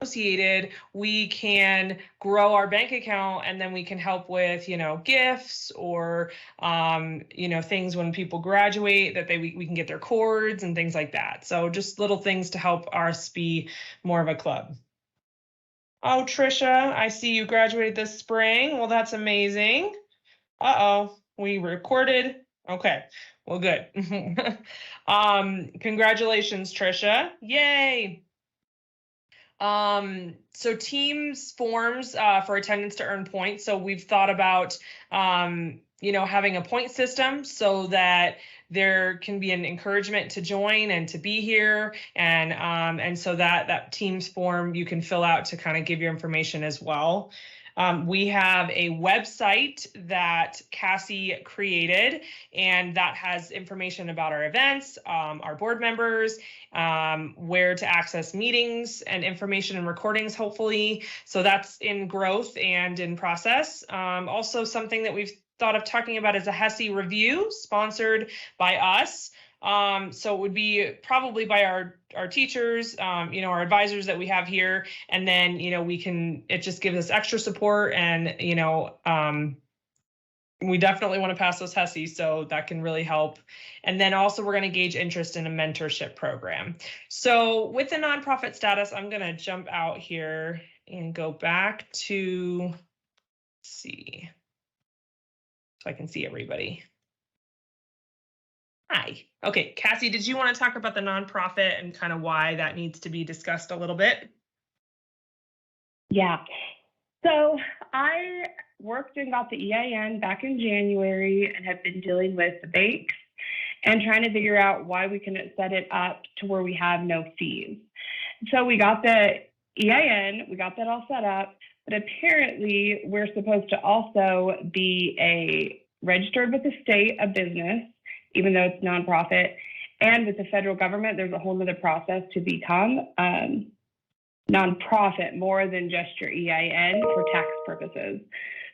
associated, we can grow our bank account, and then we can help with, gifts or, things when people graduate that we can get their cords and things like that. So just little things to help us be more of a club. Oh, Trisha, I see you graduated this spring. Well, that's amazing. We recorded. Okay, well, good. Congratulations, Trisha. Yay. So teams forms for attendance to earn points. So we've thought about, having a point system so that there can be an encouragement to join and to be here. And so that teams form you can fill out to kind of give your information as well. We have a website that Cassie created, and that has information about our events, our board members, where to access meetings and information and recordings, hopefully. So that's in growth and in process. Also, something that we've thought of talking about is a HESI review sponsored by us. So it would be probably by our teachers, our advisors that we have here. And then, it just gives us extra support, and, we definitely want to pass those HESI, so that can really help. And then also we're going to gauge interest in a mentorship program. So with the nonprofit status, I'm going to jump out here and go back to, let's see, so I can see everybody. Hi. Okay, Cassie, did you want to talk about the nonprofit and kind of why that needs to be discussed a little bit? Yeah. So I worked and got the EIN back in January and have been dealing with the banks and trying to figure out why we can set it up to where we have no fees. So we got the EIN, we got that all set up, but apparently we're supposed to also be registered with the state of business, even though it's nonprofit, and with the federal government. There's a whole other process to become nonprofit, more than just your EIN for tax purposes.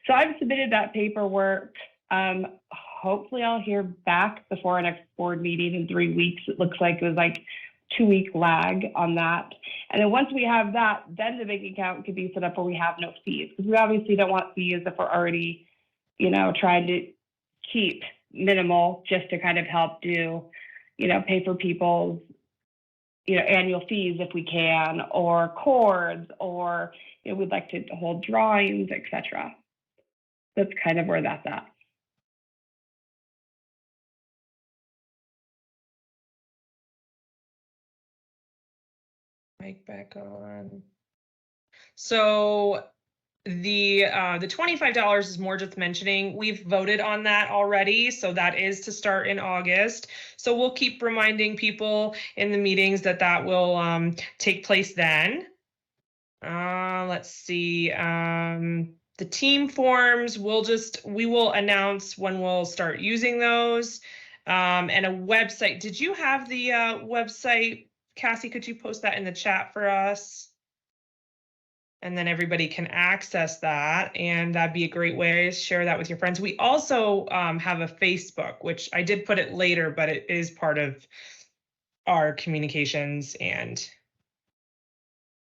So I've submitted that paperwork. Hopefully I'll hear back before our next board meeting in 3 weeks. It looks like it was like 2-week lag on that. And then once we have that, then the bank account could be set up where we have no fees, because we obviously don't want fees if we're already, trying to keep minimal just to kind of help do, pay for people's, annual fees if we can, or cords, or we'd like to hold drawings, etc. That's kind of where that's at. Mic back on. So the $25 is more just mentioning. We've voted on that already, so that is to start in August. So we'll keep reminding people in the meetings that will take place then. Let's see. The team forms, we will announce when we'll start using those. And a website. Did you have the website, Cassie? Could you post that in the chat for us? And then everybody can access that, and that'd be a great way to share that with your friends. We also have a Facebook, which I did put it later, but it is part of our communications. And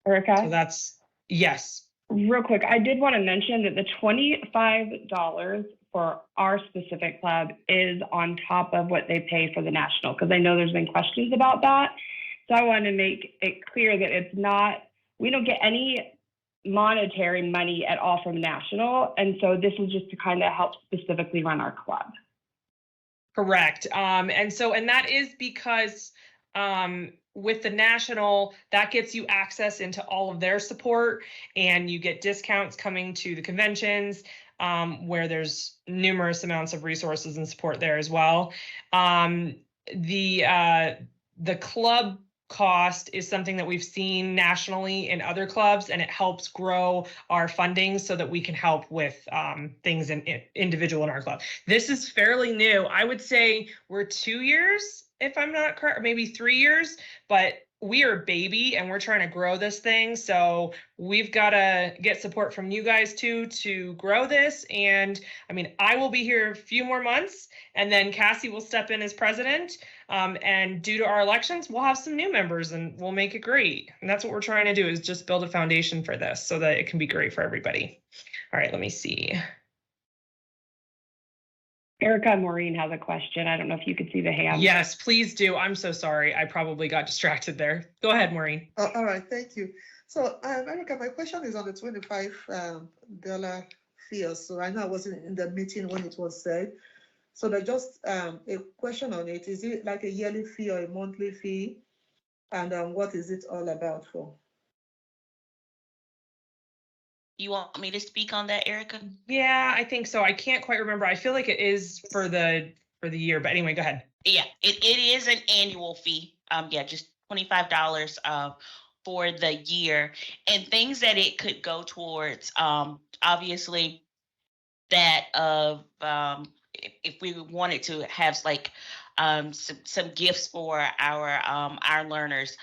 Erika? So that's, yes. Real quick, I did want to mention that the $25 for our specific club is on top of what they pay for the national, because I know there's been questions about that. So I want to make it clear that it's not, we don't get any monetary money at all from national. And so this is just to kind of help specifically run our club. Correct. And that is because with the national, that gets you access into all of their support, and you get discounts coming to the conventions, where there's numerous amounts of resources and support there as well. The club cost is something that we've seen nationally in other clubs, and it helps grow our funding so that we can help with things individual in our club. This is fairly new. I would say we're 2 years, if I'm not correct, or maybe 3 years, but we are a baby and we're trying to grow this thing. So we've got to get support from you guys too to grow this. And I mean, I will be here a few more months, and then Cassie will step in as president. And due to our elections, we'll have some new members and we'll make it great. And that's what we're trying to do, is just build a foundation for this so that it can be great for everybody. All right, let me see. Erika Maureen has a question. I don't know if you could see the hand. Yes, please do. I'm so sorry. I probably got distracted there. Go ahead, Maureen. All right, thank you. So, Erika, my question is on the $25 fee. So I know I wasn't in the meeting when it was said. So there's just a question on it. Is it like a yearly fee or a monthly fee? And what is it all about for? You want me to speak on that, Erika? Yeah, I think so. I can't quite remember. I feel like it is for the year, but anyway, go ahead. Yeah, it is an annual fee. Yeah, just $25 for the year, and things that it could go towards. Obviously, that of if we wanted to have like some gifts for our learners.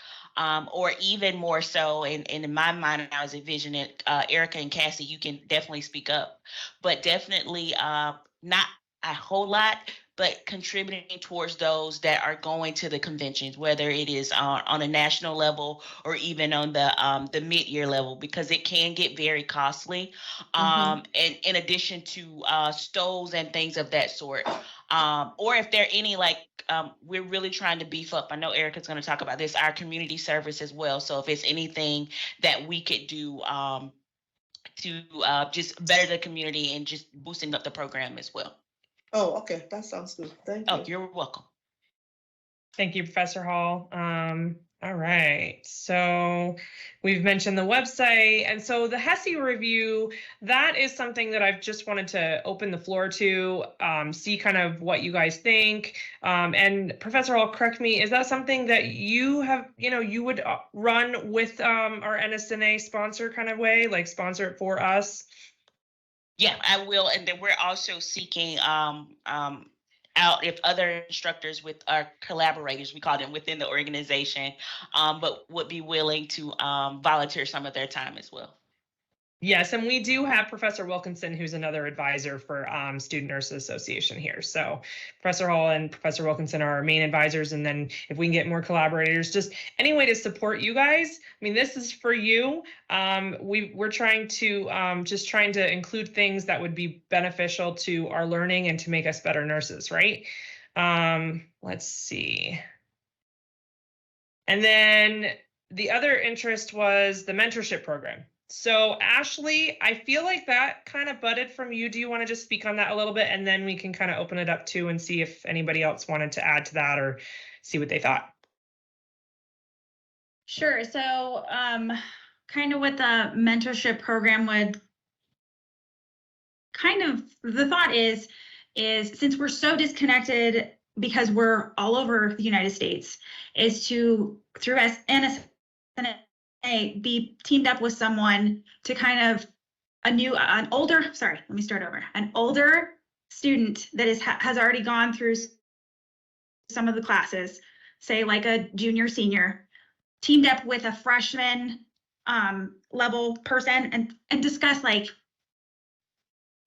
Or even more so, and in my mind, I was envisioning Erika and Cassie, you can definitely speak up, but definitely not a whole lot, but contributing towards those that are going to the conventions, whether it is on a national level or even on the mid-year level, because it can get very costly. And in addition to stoves and things of that sort. Or if there are any, like, we're really trying to beef up, I know Erika's going to talk about this, our community service as well. So if it's anything that we could do to just better the community and just boosting up the program as well. Oh, okay, that sounds good. Thank you. Oh, you're welcome. Thank you, Professor Hall. All right, so we've mentioned the website, and so the HESI review, that is something that I've just wanted to open the floor to, see kind of what you guys think. And Professor Hall, correct me, is that something that you have, you would run with our NSNA sponsor kind of way, like sponsor it for us? Yeah, I will. And then we're also seeking out if other instructors with our collaborators, we call them within the organization, but would be willing to volunteer some of their time as well. Yes, and we do have Professor Wilkinson, who's another advisor for Student Nurses Association here. So Professor Hall and Professor Wilkinson are our main advisors. And then if we can get more collaborators, just any way to support you guys. I mean, this is for you. We're trying to just trying to include things that would be beneficial to our learning and to make us better nurses, right? Let's see. And then the other interest was the mentorship program. So Ashley, I feel like that kind of budded from you. Do you want to just speak on that a little bit, and then we can kind of open it up too and see if anybody else wanted to add to that or see what they thought? Sure. So kind of what the mentorship program would the thought is since we're so disconnected because we're all over the United States, is to, through NSNA, be teamed up with someone to kind of an older student that has already gone through some of the classes, say like a junior, senior, teamed up with a freshman level person and discuss like,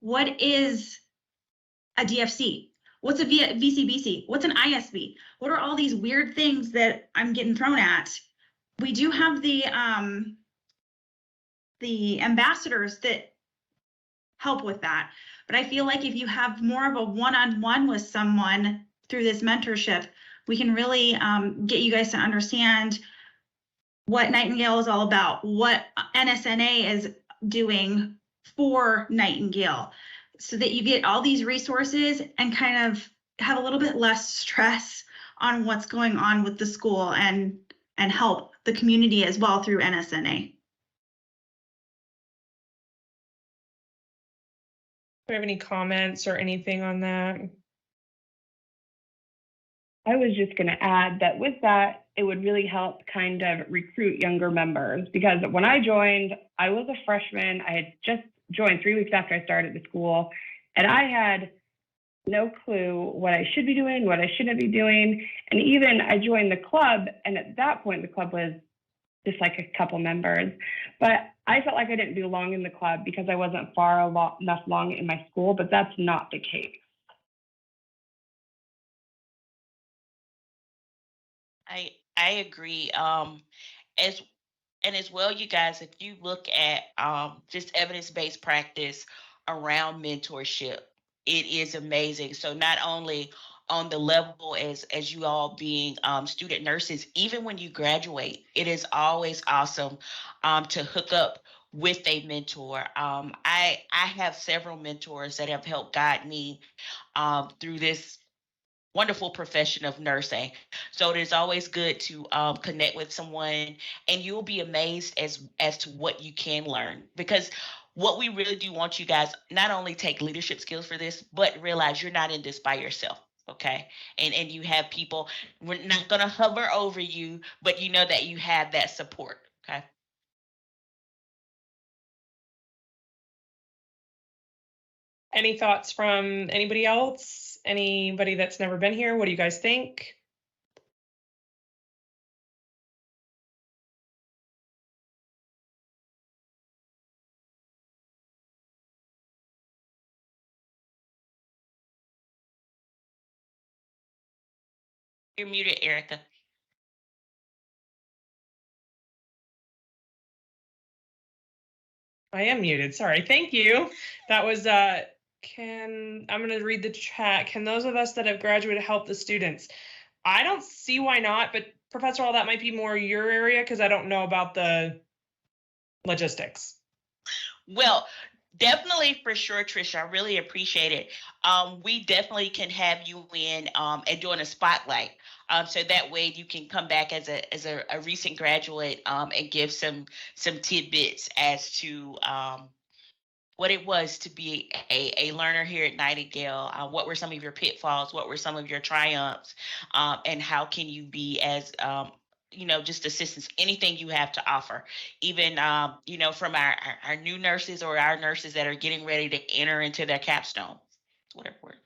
what is a DFC? What's a VCBC? What's an ISB? What are all these weird things that I'm getting thrown at? We do have the ambassadors that help with that. But I feel like if you have more of a one-on-one with someone through this mentorship, we can really get you guys to understand what Nightingale is all about, what NSNA is doing for Nightingale, so that you get all these resources and kind of have a little bit less stress on what's going on with the school and help the community as well through NSNA. Do you have any comments or anything on that? I was just going to add that with that, it would really help kind of recruit younger members, because when I joined, I was a freshman. I had just joined 3 weeks after I started the school, and I had no clue what I should be doing, what I shouldn't be doing. And even I joined the club, and at that point, the club was just like a couple members. But I felt like I didn't belong in the club because I wasn't enough along in my school, but that's not the case. I agree. As as well, you guys, if you look at just evidence-based practice around mentorship, it is amazing. So not only on the level as you all being student nurses, even when you graduate, it is always awesome to hook up with a mentor. I have several mentors that have helped guide me through this wonderful profession of nursing. So it is always good to connect with someone, and you'll be amazed as to what you can learn. Because what we really do want you guys not only take leadership skills for this, but realize you're not in this by yourself. Okay, and you have people. We're not gonna hover over you, but you know that you have that support. Okay. Any thoughts from anybody else? Anybody that's never been here? What do you guys think? You're muted, Erica. I am muted. Sorry. Thank you. That was I'm going to read the chat. Can those of us that have graduated help the students? I don't see why not, but Professor Hall, that might be more your area because I don't know about the logistics. Well, definitely for sure, Trisha. I really appreciate it. We definitely can have you in and doing a spotlight. So that way you can come back as a recent graduate and give some tidbits as to what it was to be a learner here at Nightingale. What were some of your pitfalls? What were some of your triumphs? And how can you be as just assistance, anything you have to offer, even from our new nurses or our nurses that are getting ready to enter into their capstone, whatever word.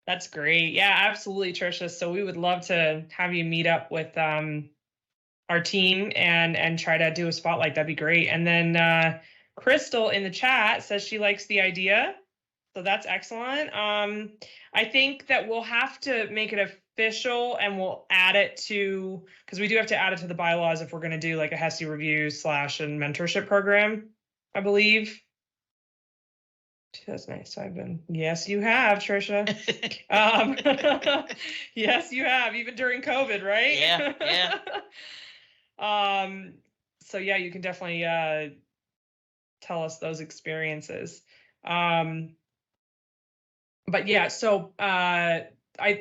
That's great. Yeah, absolutely, Trisha. So we would love to have you meet up with our team and try to do a spotlight. That'd be great. And then Crystal in the chat says she likes the idea. So that's excellent. I think that we'll have to make it official and we'll add it to, because we do have to add it to the bylaws if we're going to do like a HESI review / and mentorship program, I believe. 2007. Yes, you have, Trisha. Yes, you have, even during COVID, right? Yeah. So yeah, you can definitely tell us those experiences. But yeah, so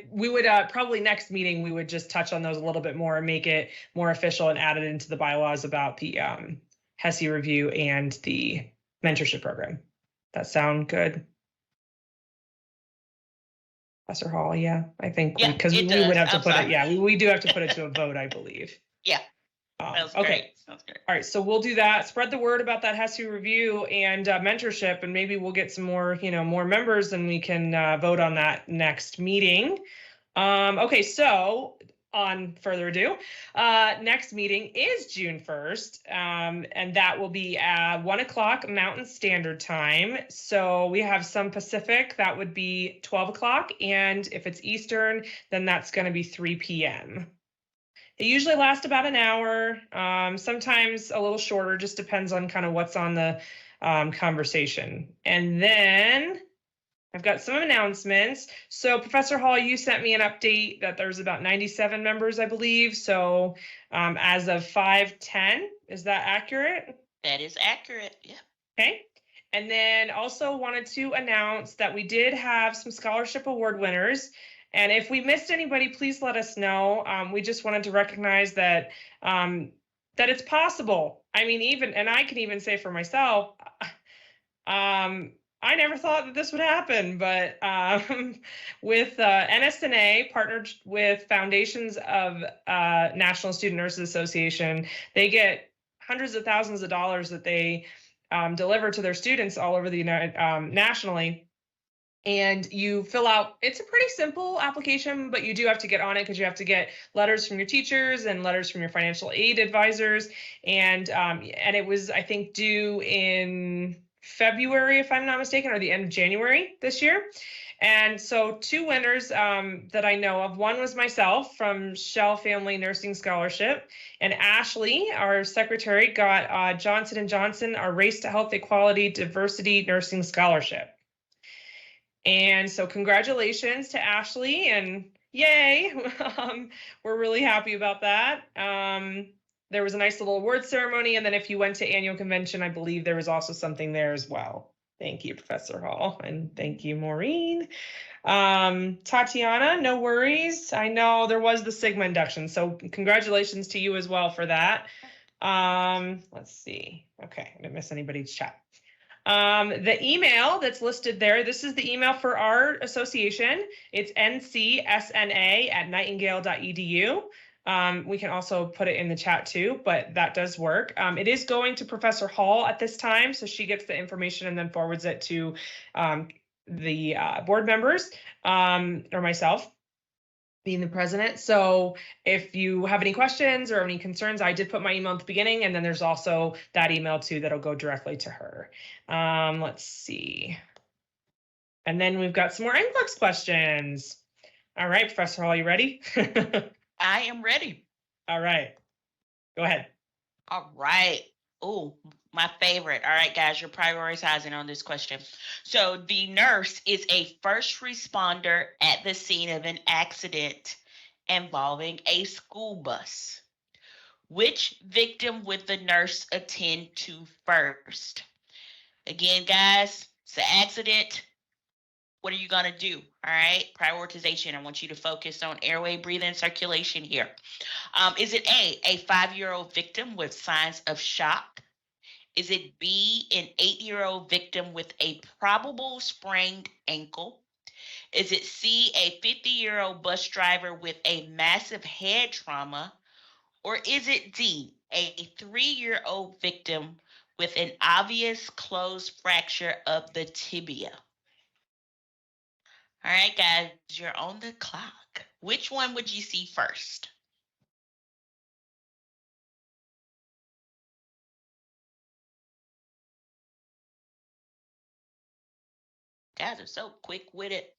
we would probably next meeting we would just touch on those a little bit more and make it more official and add it into the bylaws about the HESI review and the mentorship program. That sound good? Professor Hall, yeah, I think because we would have to put it, yeah, we do have to put it to a vote, I believe. Yeah. Sounds great. Okay. Sounds great. All right, so we'll do that. Spread the word about that HESI review and mentorship, and maybe we'll get some more, more members, and we can vote on that next meeting. Okay, so on further ado, next meeting is June 1st, and that will be at 1 o'clock Mountain Standard Time. So we have some Pacific, that would be 12 o'clock, and if it's Eastern, then that's going to be 3 p.m. It usually lasts about an hour, sometimes a little shorter, just depends on kind of what's on the conversation. And then I've got some announcements. So Professor Hall, you sent me an update that there's about 97 members, I believe. So as of 5/10, is that accurate? That is accurate, yeah. Okay. And then also wanted to announce that we did have some scholarship award winners. And if we missed anybody, please let us know. We just wanted to recognize that that it's possible. I mean, and I can even say for myself, I never thought that this would happen, but with NSNA partnered with Foundations of National Student Nurses Association, they get hundreds of thousands of dollars that they deliver to their students all over the nationally. And you fill out, it's a pretty simple application, but you do have to get on it because you have to get letters from your teachers and letters from your financial aid advisors. And it was, I think, due in February, if I'm not mistaken, or the end of January this year. And so 2 winners that I know of. One was myself from Shell Family Nursing Scholarship, and Ashley, our secretary, got Johnson & Johnson, our Race to Health Equality Diversity Nursing Scholarship. And so congratulations to Ashley, and yay, we're really happy about that. There was a nice little award ceremony, and then if you went to annual convention, I believe there was also something there as well. Thank you, Professor Hall, and thank you, Maureen. Tatiana, no worries. I know there was the Sigma induction, so congratulations to you as well for that. Let's see. Okay, I didn't miss anybody's chat. The email that's listed there, this is the email for our association. It's ncsna@nightingale.edu. We can also put it in the chat too, but that does work. It is going to Professor Hall at this time, so she gets the information and then forwards it to the board members or myself, being the president. So if you have any questions or any concerns, I did put my email at the beginning, and then there's also that email too that'll go directly to her. Let's see. And then we've got some more NCLEX questions. All right, Professor Hall, you ready? I am ready. All right, go ahead. All right. Oh, my favorite. All right, guys, you're prioritizing on this question. So the nurse is a first responder at the scene of an accident involving a school bus. Which victim would the nurse attend to first? Again, guys, it's an accident. What are you going to do? All right, prioritization. I want you to focus on airway, breathing, circulation here. Is it a 5-year-old victim with signs of shock? Is it B, an 8-year-old victim with a probable sprained ankle? Is it C, a 50-year-old bus driver with a massive head trauma? Or is it D, a 3-year-old victim with an obvious closed fracture of the tibia? All right, guys, you're on the clock. Which one would you see first? Guys are so quick with it.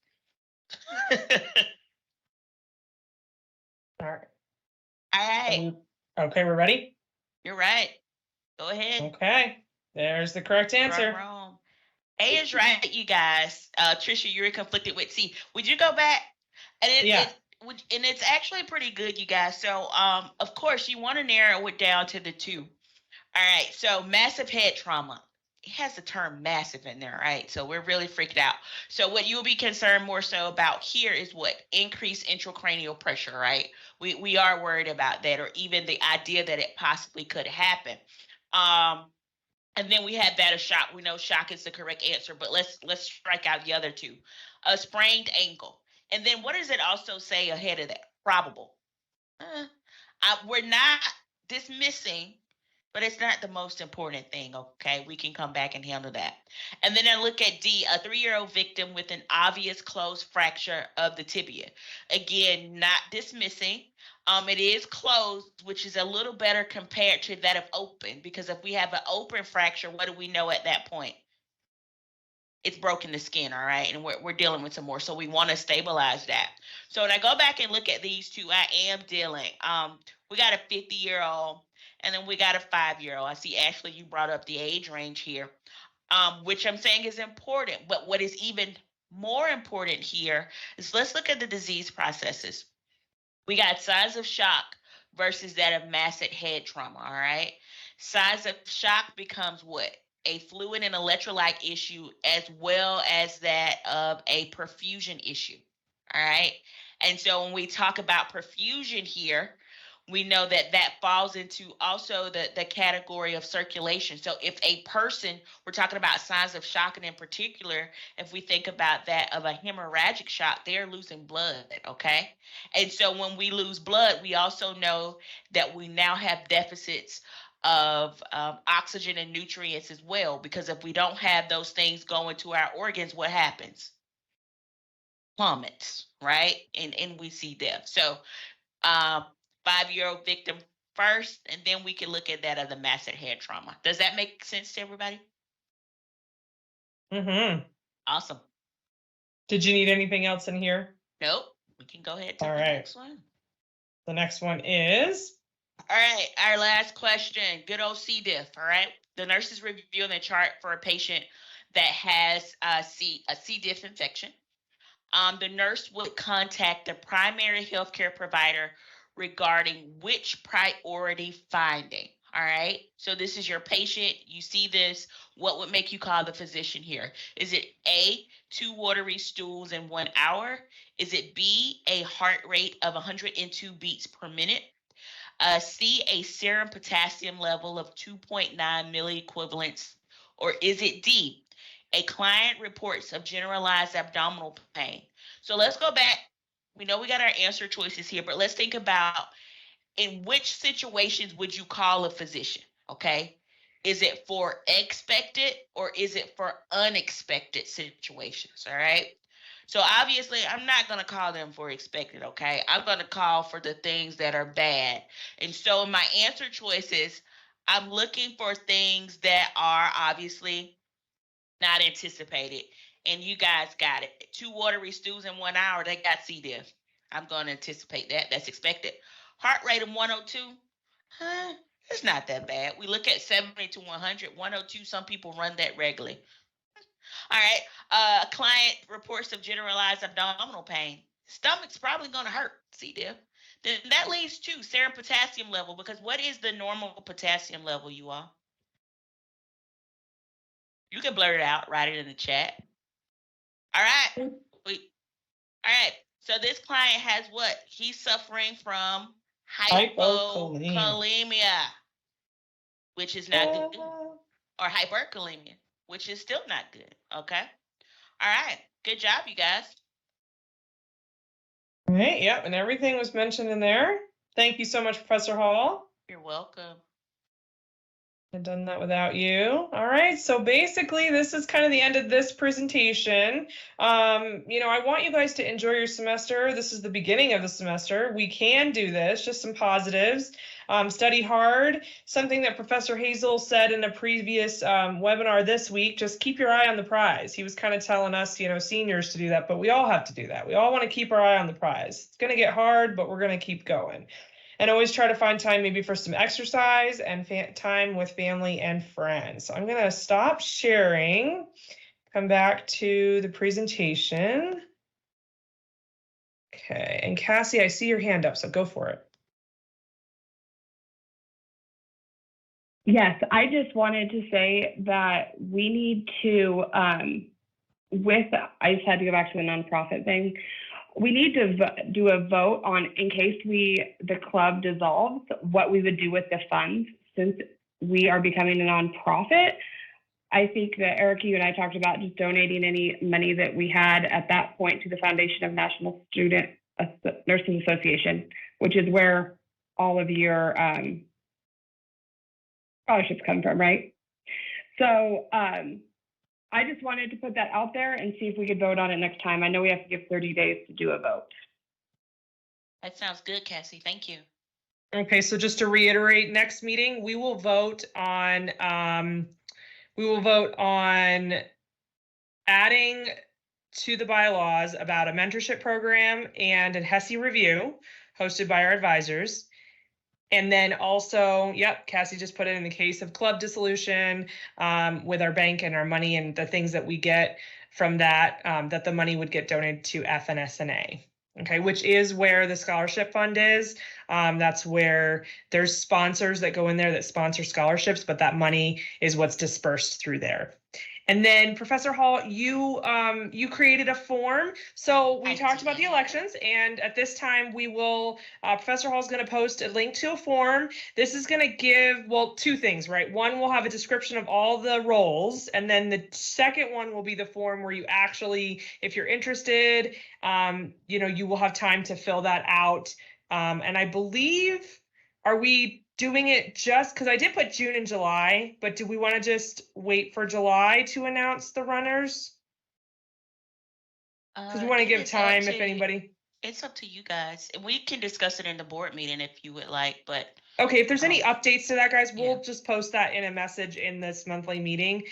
All right. All right, Okay, we're ready? you're right. Go ahead. Okay, there's the correct answer. Wrong. A is right, you guys. Trisha, you were conflicted with C. Would you go back? And it's actually pretty good, you guys. So, of course, you want to narrow it down to the 2. All right. So, massive head trauma. It has the term massive in there, right? So we're really freaked out. So what you'll be concerned more so about here is what? Increased intracranial pressure, right? We are worried about that, or even the idea that it possibly could happen. And then we had that of shock. We know shock is the correct answer, but let's strike out the other 2. A sprained ankle. And then what does it also say ahead of that? Probable. We're not dismissing, but it's not the most important thing, okay? We can come back and handle that. And then I look at D, a 3-year-old victim with an obvious closed fracture of the tibia. Again, not dismissing. It is closed, which is a little better compared to that of open, because if we have an open fracture, what do we know at that point? It's broken the skin, all right? And we're dealing with some more, so we want to stabilize that. So when I go back and look at these 2, I am dealing. We got a 50-year-old, and then we got a 5-year-old. I see, Ashley, you brought up the age range here, which I'm saying is important. But what is even more important here is let's look at the disease processes. We got signs of shock versus that of massive head trauma, all right? Signs of shock becomes what? A fluid and electrolyte issue, as well as that of a perfusion issue, all right? And so when we talk about perfusion here, we know that that falls into also the category of circulation. So if a person, we're talking about signs of shock, and in particular, if we think about that of a hemorrhagic shock, they're losing blood, okay? And so when we lose blood, we also know that we now have deficits of oxygen and nutrients as well, because if we don't have those things going to our organs, what happens? Plummets, right? And we see death. So 5-year-old victim first, and then we can look at that of the massive head trauma. Does that make sense to everybody? Mm-hmm. Awesome. Did you need anything else in here? Nope. We can go ahead to All the right. next one. The next one is, All right, our last question. Good old C. diff. All right. The nurse is reviewing the chart for a patient that has a C. diff infection. The nurse would contact the primary healthcare provider regarding which priority finding. All right. So this is your patient. You see this. What would make you call the physician here? Is it A, 2 watery stools in 1 hour? Is it B, a heart rate of 102 beats per minute? C, a serum potassium level of 2.9 milliequivalents? Or is it D, a client reports of generalized abdominal pain? So let's go back. We know we got our answer choices here, but let's think about in which situations would you call a physician? Okay. Is it for expected or is it for unexpected situations? All right. So obviously, I'm not going to call them for expected, okay? I'm going to call for the things that are bad. And so my answer choices, I'm looking for things that are obviously not anticipated. And you guys got it. 2 watery stews in 1 hour, they got C. diff. I'm going to anticipate that. That's expected. Heart rate of 102, it's not that bad. We look at 70 to 100, 102, some people run that regularly. All right. Client reports of generalized abdominal pain. Stomach's probably going to hurt, C. diff. Then that leads to serum potassium level, because what is the normal potassium level, you all? You can blurt it out, write it in the chat. All right. All right. So this client has what? He's suffering from hypokalemia, which is not good, or hyperkalemia, which is still not good. Okay. All right. Good job, you guys. all right, yep, and everything was mentioned in there. Thank you so much, Professor Hall. You're welcome. I've done that without you. All right, so basically this is kind of the end of this presentation. I want you guys to enjoy your semester. This is the beginning of the semester. We can do this, just some positives. Study hard. Something that Professor Hazel said in a previous webinar this week, just keep your eye on the prize. He was kind of telling us, seniors to do that, but we all have to do that. We all want to keep our eye on the prize. It's going to get hard, but we're going to keep going. And always try to find time maybe for some exercise and time with family and friends. So I'm going to stop sharing, come back to the presentation. Okay, and Cassie, I see your hand up, so go for it. Yes, I just wanted to say that we need to, I just had to go back to the nonprofit thing. We need to do a vote on, in case the club dissolves, what we would do with the funds. Since we are becoming a nonprofit, I think that Erika, you and I talked about just donating any money that we had at that point to the Foundation of National Student Nursing Association, which is where all of your scholarships come from, right? So I just wanted to put that out there and see if we could vote on it next time. I know we have to give 30 days to do a vote. That sounds good, Cassie. Thank you. Okay, so just to reiterate, next meeting we will vote on adding to the bylaws about a mentorship program and a HESI review hosted by our advisors. And then also, yep, Cassie just put it in the case of club dissolution with our bank and our money and the things that we get from that, that the money would get donated to FNSNA. Okay, which is where the scholarship fund is. That's where there's sponsors that go in there that sponsor scholarships, but that money is what's dispersed through there. And then Professor Hall, you created a form. So we talked about the elections, and at this time we will, Professor Hall is going to post a link to a form. This is going to give, well, two things, right? One, we'll have a description of all the roles, and then the second one will be the form where you actually, if you're interested, you will have time to fill that out. And I believe, are we doing it just because I did put June and July, but do we want to just wait for July to announce the runners? Because we want to give time if anybody. It's up to you guys. We can discuss it in the board meeting if you would like, but Okay, if there's any Oh. updates to that, guys, we'll Yeah. just post that in a message in this monthly meeting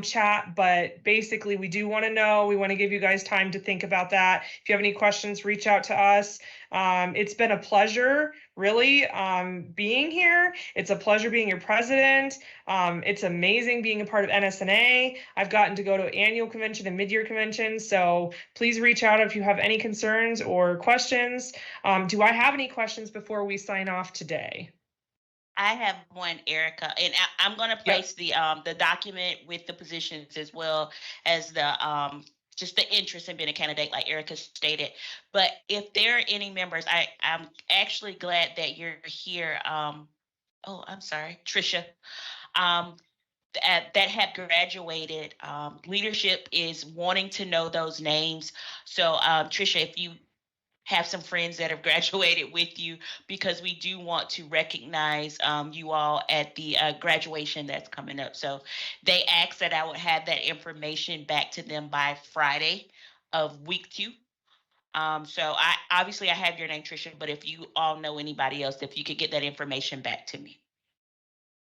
chat. But basically, we do want to know. We want to give you guys time to think about that. If you have any questions, reach out to us. It's been a pleasure, really, being here. It's a pleasure being your president. It's amazing being a part of NSNA. I've gotten to go to annual convention and mid-year convention. So please reach out if you have any concerns or questions. Do I have any questions before we sign off today? I have one, Erica, and I'm going to place the document with the positions as well as the just the interest in being a candidate, like Erica stated. But if there are any members, I'm actually glad that you're here. Oh, I'm sorry, Trisha. That have graduated. Leadership is wanting to know those names. So, Trisha, if you have some friends that have graduated with you, because we do want to recognize you all at the graduation that's coming up. So they asked that I would have that information back to them by Friday of week 2. So I have your name, Trisha, but if you all know anybody else, if you could get that information back to me.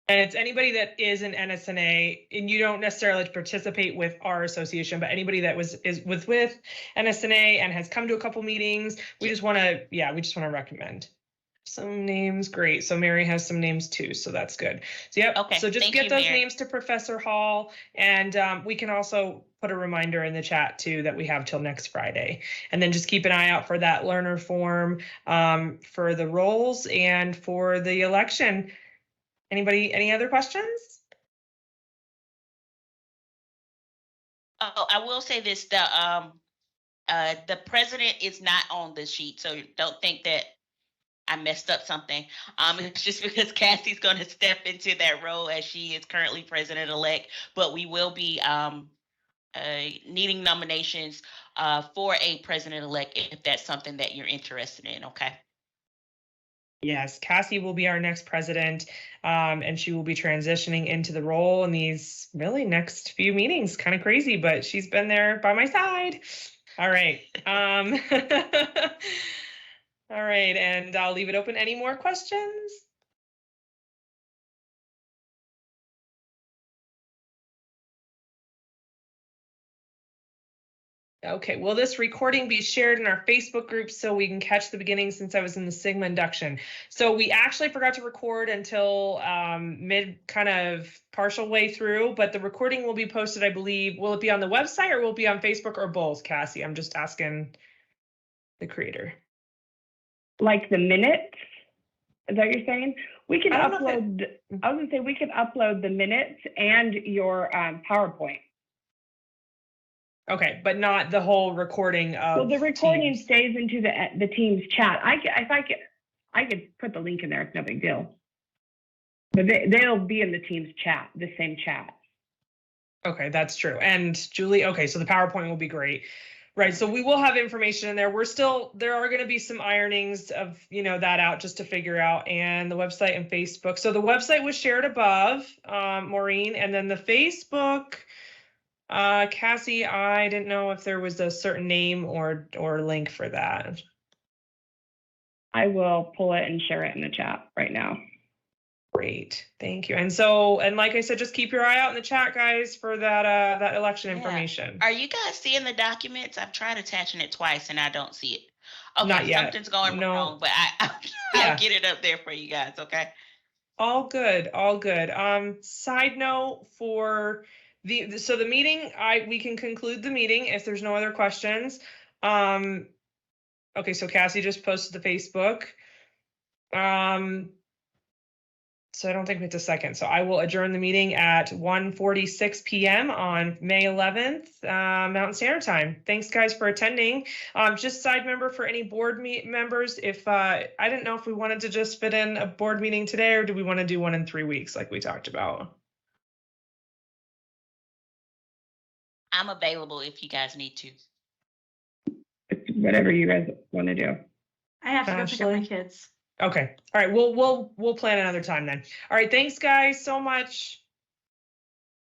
And it's anybody that is an NSNA, and you don't necessarily participate with our association, but anybody that is with NSNA and has come to a couple meetings. We just want to recommend some names. Great. So Mary has some names too, so that's good. So yep. Okay, So just thank get you, those Mary. names to Professor Hall, and we can also put a reminder in the chat too that we have till next Friday. And then just keep an eye out for that learner form for the roles and for the election. Anybody, any other questions? Oh, I will say this: the president is not on the sheet, so don't think that I messed up something. It's just because Cassie's going to step into that role as she is currently president-elect, but we will be needing nominations for a president-elect if that's something that you're interested in. Okay. Yes, Cassie will be our next president, and she will be transitioning into the role in these really next few meetings. Kind of crazy, but she's been there by my side. All right. All right, and I'll leave it open. Any more questions? Okay, will this recording be shared in our Facebook group so we can catch the beginning, since I was in the Sigma induction? So we actually forgot to record until mid kind of partial way through, but the recording will be posted, I believe. Will it be on the website or will it be on Facebook or both, Cassie? I'm just asking the creator. Like the minutes? Is that what you're saying? We can I don't know if upload, I was gonna say, we could upload the minutes and your PowerPoint. Okay, but not the whole recording of Well, the recording Teams. stays into the Teams chat. I could put the link in there. It's no big deal. But they'll be in the Teams chat, the same chat. Okay, that's true. And Julie, okay, so the PowerPoint will be great. Right, so we will have information in there. There are going to be some ironings of, that out just to figure out, and the website and Facebook. So the website was shared above, Maureen, and then the Facebook, Cassie, I didn't know if there was a certain name or link for that. I will pull it and share it in the chat right now. Great, thank you. And like I said, just keep your eye out in the chat, guys, for that election information. Are you guys seeing the documents? I've tried attaching it twice and I don't see it. Okay, Not yet. Something's going No. wrong, but I'll get it up there for you guys. Okay. All good, all good. Side note for the meeting, we can conclude the meeting if there's no other questions. Okay, so Cassie just posted the Facebook. So I don't think it's a second. So I will adjourn the meeting at 1:46 p.m. on May 11th, Mountain Standard Time. Thanks, guys, for attending. Just side member for any board members, if I didn't know if we wanted to just fit in a board meeting today, or do we want to do one in 3 weeks like we talked about? I'm available if you guys need to. It's whatever you guys want to do. I have to go pick up my Ashley? kids. Okay. All right. We'll plan another time then. All right. Thanks, guys, so much.